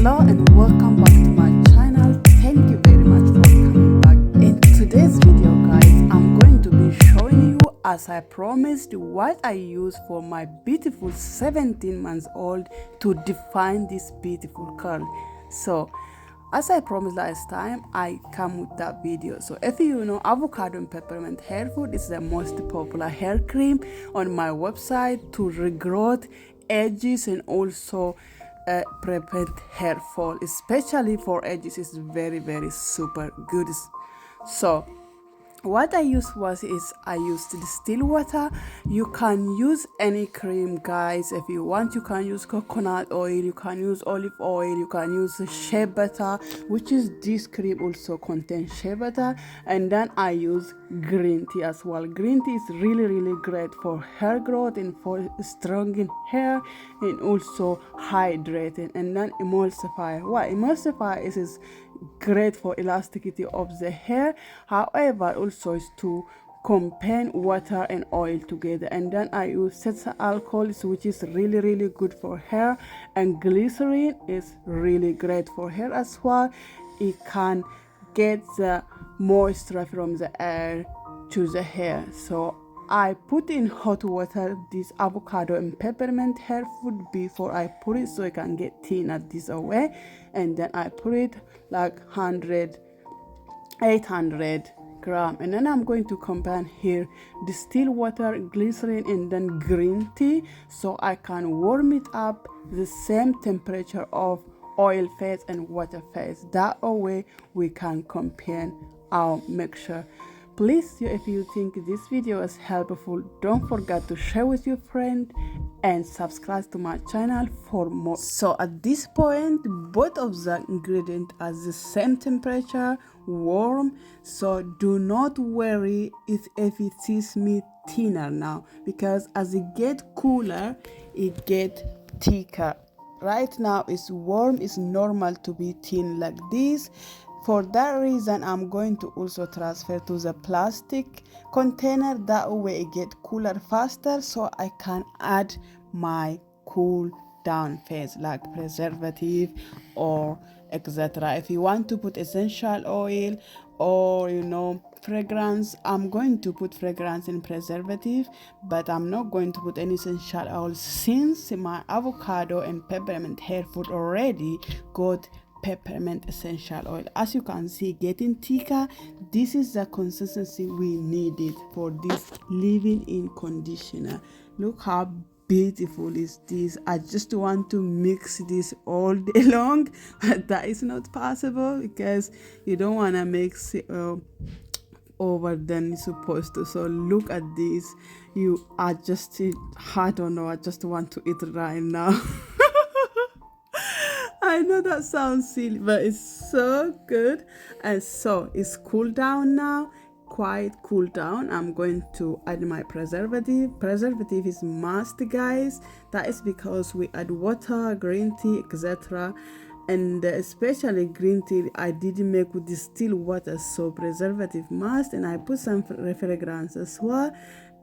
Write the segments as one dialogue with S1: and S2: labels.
S1: Hello and welcome back to my channel. Thank you very much for coming back. In today's video guys, I'm going to be showing you, as I promised, what I use for my beautiful 17 months old to define this beautiful curl. So as I promised last time, I come with that video. So if you know, avocado and peppermint hair food is the most popular hair cream on my website to regrowth edges and also prevent hair fall, especially for edges. Is very super good. So what I used I used distilled water. You can use any cream guys. If you want, you can use coconut oil, you can use olive oil, you can use shea butter, which is this cream also contains shea butter. And then I use green tea as well. Green tea is really great for hair growth and for strengthening hair and also hydrating. And then emulsifier. What emulsifier is great for elasticity of the hair. However, also is to combine water and oil together. And then I use cetyl alcohol, which is really good for hair, and glycerin is really great for hair as well. It can get the moisture from the air to the hair. So I put in hot water this avocado and peppermint hair food before I put it, so I can get thinner this way. And then I put it like 800 gram, and then I'm going to combine here distilled water, glycerin, and then green tea, so I can warm it up the same temperature of oil phase and water phase. That way we can compare our mixture. Please, if you think this video is helpful, don't forget to share with your friend and subscribe to my channel for more. So at this point, both of the ingredients are the same temperature, warm, so do not worry if it is me thinner now, because as it get cooler it get thicker. Right now it's warm, it's normal to be thin like this. For that reason, I'm going to also transfer to the plastic container. That way it get cooler faster, so I can add my cool down phase like preservative or etc. If you want to put essential oil or fragrance, I'm going to put fragrance and preservative, but I'm not going to put any essential oil since my avocado and peppermint hair food already got peppermint essential oil. As you can see, getting thicker. This is the consistency we needed for this leave-in conditioner. Look how beautiful is this. I just want to mix this all day long, but that is not possible because you don't want to mix it over than you're supposed to. So look at this. I don't know, I just want to eat right now. I know that sounds silly, but it's so good. And so it's cooled down now, quite cooled down. I'm going to add my preservative. Preservative is must, guys. That is because we add water, green tea, etc. And especially green tea I didn't make with distilled water, so preservative must. And I put some fragrance as well,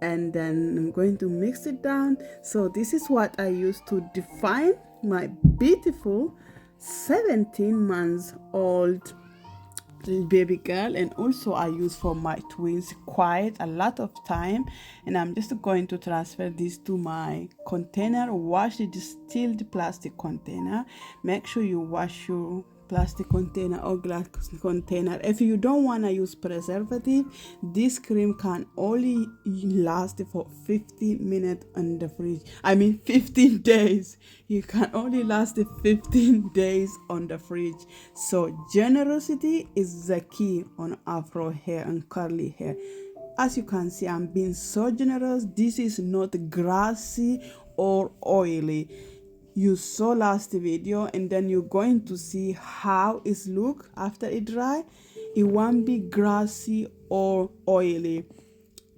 S1: and then I'm going to mix it down. So this is what I use to define my beautiful 17 months old baby girl. And also I use for my twins quite a lot of time. And I'm just going to transfer this to my container. Wash the distilled plastic container. Make sure you wash your plastic container or glass container. If you don't want to use preservative, this cream can only last for 50 minutes in the fridge. 15 days. You can only last 15 days on the fridge. So generosity is the key on afro hair and curly hair. As you can see, I'm being so generous. This is not grassy or oily. You saw last video, and then you're going to see how it look after it dry. It won't be grassy or oily.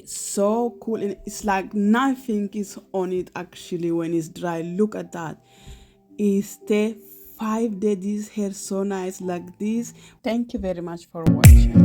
S1: So cool, and it's like nothing is on it actually when it's dry. Look at that. It stay 5 days. This hair so nice like this. Thank you very much for watching.